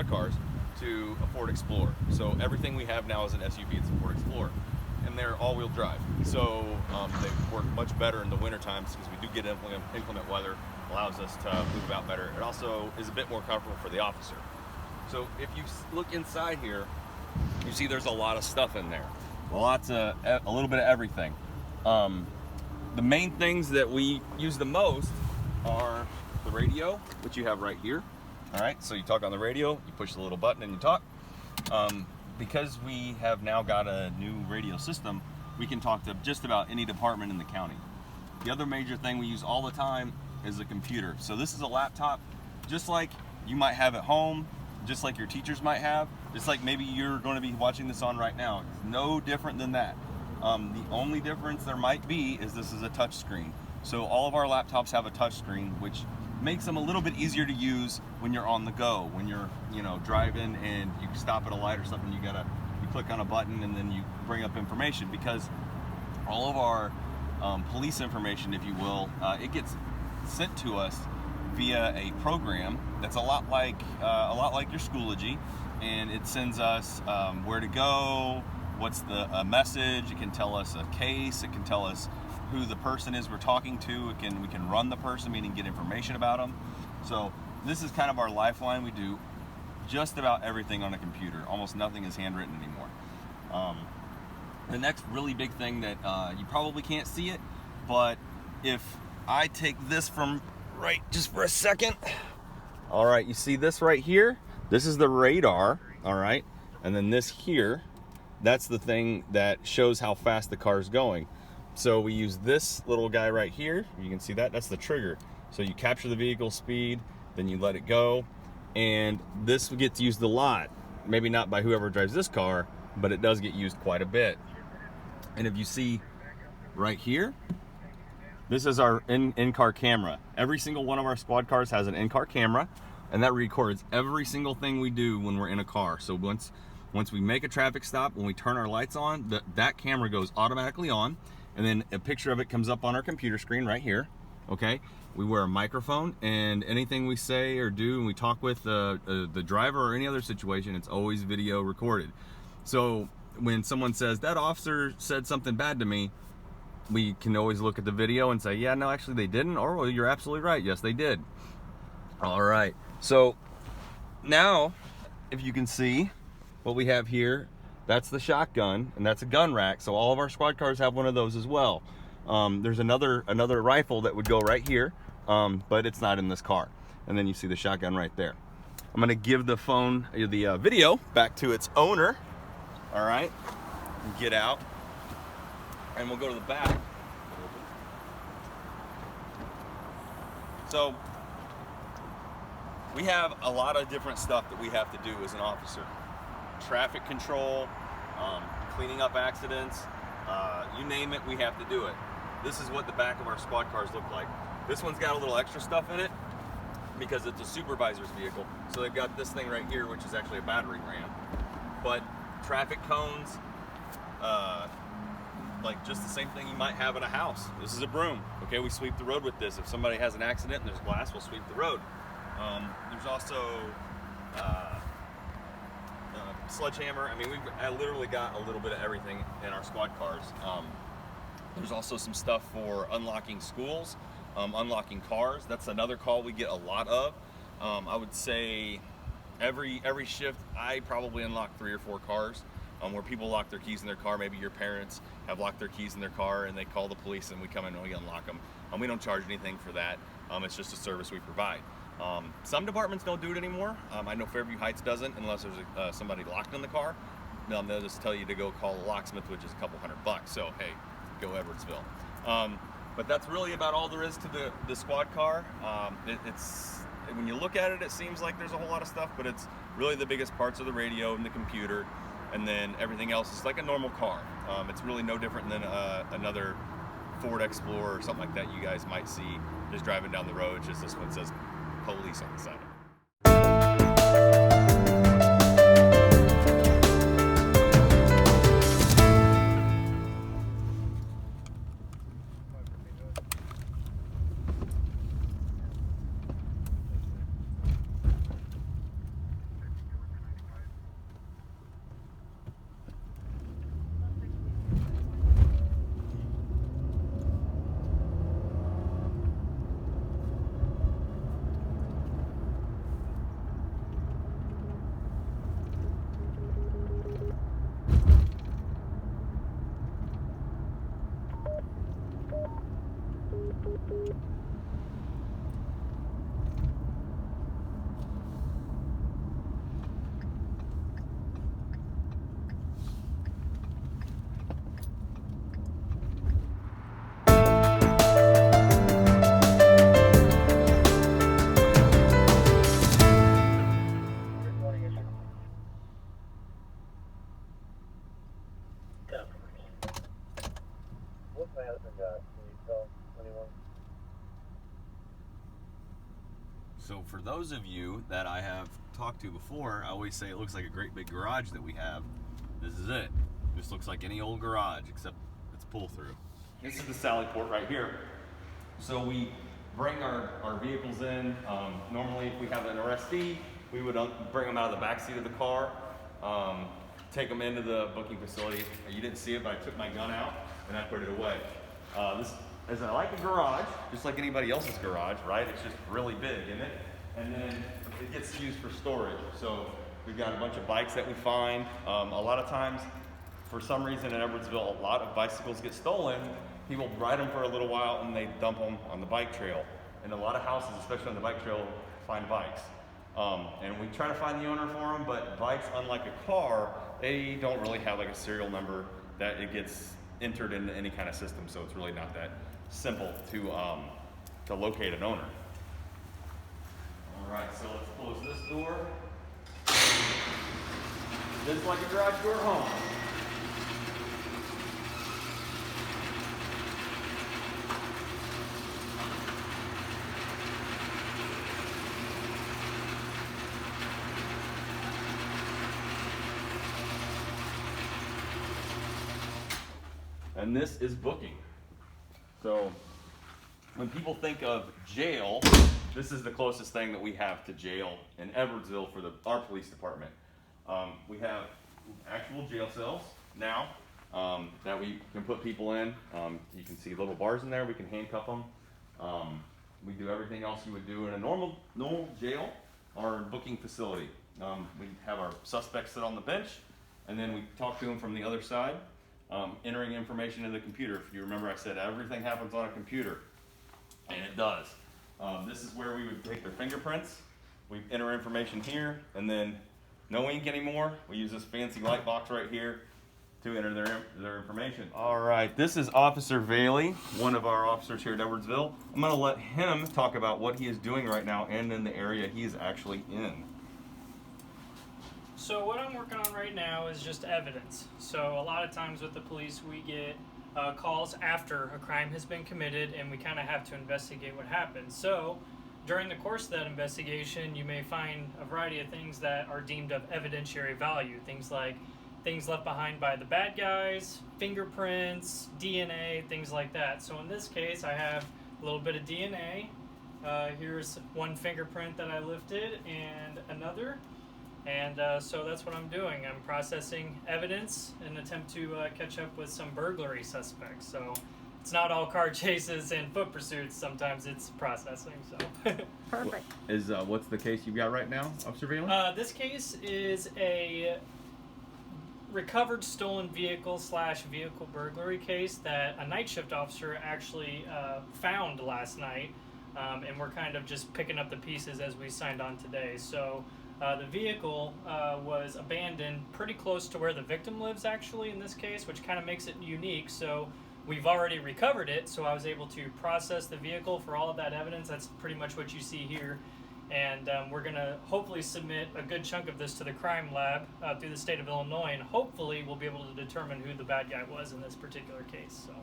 squad cars to a Ford Explorer. So everything we have now is an SUV. It's a Ford Explorer, and they're all-wheel drive. So they work much better in the winter times because we do get inclement weather. Allows us to move about better. It also is a bit more comfortable for the officer. So if you look inside here, you see there's a lot of stuff in there. A little bit of everything. The main things that we use the most are the radio, which you have right here. All right, so you talk on the radio, you push the little button and you talk. Because we have now got a new radio system, we can talk to just about any department in the county. The other major thing we use all the time is a computer. So this is a laptop, just like you might have at home, just like your teachers might have, just like maybe you're going to be watching this on right now. It's no different than that. The only difference there might be is this is a touch screen. So all of our laptops have a touch screen, which makes them a little bit easier to use when you're on the go, when you're driving and you stop at a light or something. You click on a button and then you bring up information, because all of our police information, if you will, it gets sent to us via a program that's a lot like your Schoology, and it sends us where to go, what's the message. It can tell us a case. It can tell us who the person is we're talking to. We can run the person, meaning get information about them. So this is kind of our lifeline. We do just about everything on a computer. Almost nothing is handwritten anymore. The next really big thing that you probably can't see it, but if I take this from right just for a second. All right, you see this right here? This is the radar, all right? And then this here, that's the thing that shows how fast the car is going. So we use this little guy right here. You can see that, that's the trigger. So you capture the vehicle speed, then you let it go. And this gets used a lot. Maybe not by whoever drives this car, but it does get used quite a bit. And if you see right here, this is our in-car camera. Every single one of our squad cars has an in-car camera, and that records every single thing we do when we're in a car. So once we make a traffic stop, when we turn our lights on, that camera goes automatically on, and then a picture of it comes up on our computer screen right here, okay? We wear a microphone, and anything we say or do, and we talk with the driver or any other situation, it's always video recorded. So when someone says, that officer said something bad to me, we can always look at the video and say, yeah, no, actually they didn't, or well, you're absolutely right, yes, they did. All right, so now, if you can see what we have here, that's the shotgun, and that's a gun rack, so all of our squad cars have one of those as well. There's another rifle that would go right here, but it's not in this car. And then you see the shotgun right there. I'm gonna give the video back to its owner, all right, and get out. And we'll go to the back. So we have a lot of different stuff that we have to do as an officer. Traffic control, cleaning up accidents, you name it, we have to do it. This is what the back of our squad cars look like. This one's got a little extra stuff in it because it's a supervisor's vehicle. So they've got this thing right here, which is actually a battering ram. But traffic cones, like just the same thing you might have in a house. This is a broom. Okay, we sweep the road with this. If somebody has an accident and there's glass, we'll sweep the road. There's also sledgehammer. I mean, we've literally got a little bit of everything in our squad cars. There's also some stuff for unlocking schools, unlocking cars. That's another call we get a lot of. I would say every shift I probably unlock 3 or 4 cars. Where people lock their keys in their car. Maybe your parents have locked their keys in their car and they call the police and we come in and we unlock them. We don't charge anything for that. It's just a service we provide. Some departments don't do it anymore. I know Fairview Heights doesn't unless there's somebody locked in the car. They'll just tell you to go call a locksmith, which is a couple $100. So hey, go Edwardsville. But that's really about all there is to the squad car. It's when you look at it, it seems like there's a whole lot of stuff, but it's really the biggest parts of the radio and the computer. And then everything else is like a normal car. It's really no different than another Ford Explorer or something like that you guys might see just driving down the road. Just this one says police on the side. So for those of you that I have talked to before, I always say it looks like a great big garage that we have. This is it. This looks like any old garage, except it's pull through. This is the Sally port right here. So we bring our vehicles in. Normally if we have an arrestee, we would bring them out of the back seat of the car, take them into the booking facility. You didn't see it, but I took my gun out and I put it away. This is like a garage, just like anybody else's garage, right? It's just really big, isn't it? And then it gets used for storage. So we've got a bunch of bikes that we find. A lot of times, for some reason in Edwardsville, a lot of bicycles get stolen. People ride them for a little while and they dump them on the bike trail. And a lot of houses, especially on the bike trail, find bikes. And we try to find the owner for them, but bikes, unlike a car, they don't really have like a serial number that it gets entered into any kind of system, so it's really not that simple to locate an owner. All right, so let's close this door. Just like a garage door at home. And this is booking. So when people think of jail, this is the closest thing that we have to jail in Edwardsville for our police department. We have actual jail cells now that we can put people in. You can see little bars in there. We can handcuff them. We do everything else you would do in a normal jail or booking facility. We have our suspects sit on the bench, and then we talk to them from the other side. Entering information in the computer. If you remember, I said everything happens on a computer, and it does. This is where we would take their fingerprints. We enter information here, and then no ink anymore. We use this fancy light box right here to enter their information. All right, this is Officer Bailey, one of our officers here at Edwardsville. I'm going to let him talk about what he is doing right now and in the area he is actually in. So what I'm working on right now is just evidence. So a lot of times with the police we get calls after a crime has been committed and we kind of have to investigate what happened. So during the course of that investigation you may find a variety of things that are deemed of evidentiary value. Things like things left behind by the bad guys, fingerprints, DNA, things like that. So in this case I have a little bit of DNA. Here's one fingerprint that I lifted and another. And so that's what I'm doing. I'm processing evidence in an attempt to catch up with some burglary suspects. So it's not all car chases and foot pursuits. Sometimes it's processing. So Perfect. What's the case you've got right now, Officer Bailey? This case is a recovered stolen vehicle / vehicle burglary case that a night shift officer actually found last night. And we're kind of just picking up the pieces as we signed on today. So the vehicle was abandoned pretty close to where the victim lives actually in this case, which kind of makes it unique. So we've already recovered it, so I was able to process the vehicle for all of that evidence. That's pretty much what you see here. And we're going to hopefully submit a good chunk of this to the crime lab through the state of Illinois, and hopefully we'll be able to determine who the bad guy was in this particular case. So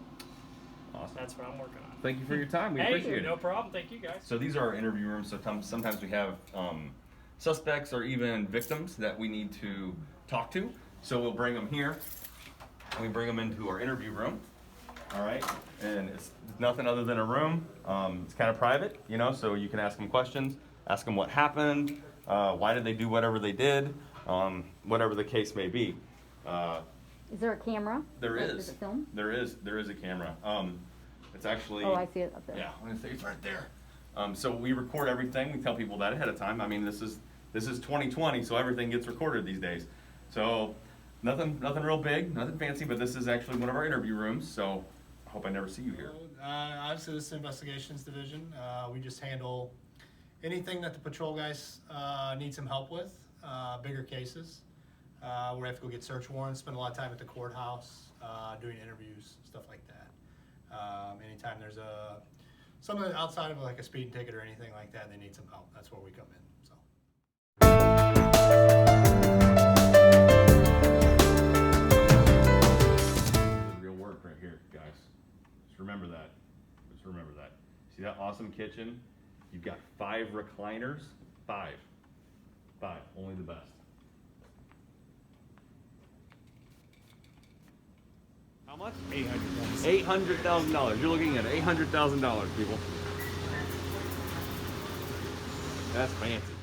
awesome. That's what I'm working on. Thank you for your time. We Hey, appreciate it. no problem. Thank you, guys. So these are our interview rooms. So sometimes we have suspects or even victims that we need to talk to. So we'll bring them here. And we bring them into our interview room. All right. And it's nothing other than a room. It's kind of private, you know, so you can ask them questions, ask them what happened, why did they do whatever they did, whatever the case may be. Is there a camera? There is. Is it film? There is a camera. It's actually. Oh, I see it up there. Yeah, I'm gonna say it's right there. So we record everything. We tell people that ahead of time. I mean, this is 2020, so everything gets recorded these days. So nothing real big, nothing fancy, but this is actually one of our interview rooms. So hope I never see you here. Obviously, this is the investigations division. We just handle anything that the patrol guys need some help with, bigger cases. Where we have to go get search warrants, spend a lot of time at the courthouse, doing interviews, stuff like that. Anytime there's something outside of like a speeding ticket or anything like that, they need some help. That's where we come in. So. Real work right here, guys. Just remember that. Just remember that. See that awesome kitchen? You've got 5 recliners. 5. Only the best. How much? $800,000. You're looking at $800,000, people. That's fancy.